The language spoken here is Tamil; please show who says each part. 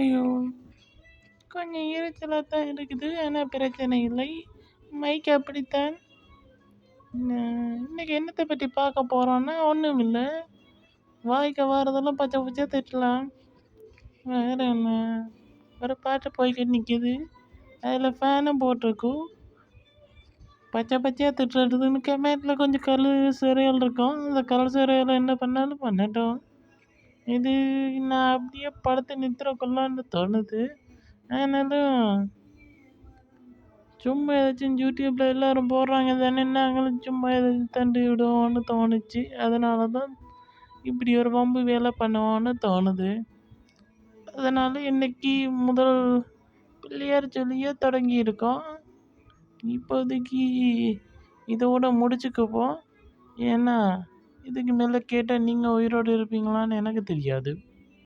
Speaker 1: ஐயோ! கொஞ்சம் எரிச்சலா தான் இருக்குது. ஆனா பிரச்சனை இல்லை. மைக் அப்படித்தான். இன்னைக்கு என்னத்த பத்தி பார்க்க போறோம்னா, ஒண்ணும் இல்ல. வாய்க்கு வரதெல்லாம் பச்சை பச்சையா திட்டலாம். வேற என்ன? ஒரு பாட்டு போய்க்கிட்டு நிக்குது. அதில் ஃபேனும் போட்டிருக்கும். பச்சை பச்சையா திட்டுறதுன்னு கமெண்ட்ல கொஞ்சம் கல் சிறைகள் இருக்கும். அந்த கல் சிறையில் என்ன பண்ணாலும் பண்ணட்டும். இது நான் அப்படியே படுத்து நித்திர கொள்ளான்னு தோணுது. ஆனாலும் சும்மா ஏதாச்சும் யூடியூப்ல எல்லாரும் போடுறாங்க தானே, நாங்களும் சும்மா ஏதாச்சும் தண்டி விடுவோம்னு தோணுச்சு. அதனால தான் இப்படி ஒரு வம்பு வேலை பண்ணுவோன்னு தோணுது. அதனால இன்னைக்கு முதல் பிள்ளையார் சொல்லியே தொடங்கி இருக்கோம். இப்போதைக்கு இதோட முடிச்சுக்குப்போம். ஏன்னா இதுக்கு மேலே கேட்டால் நீங்கள் உயிரோடு இருப்பீங்களான்னு எனக்கு தெரியாது.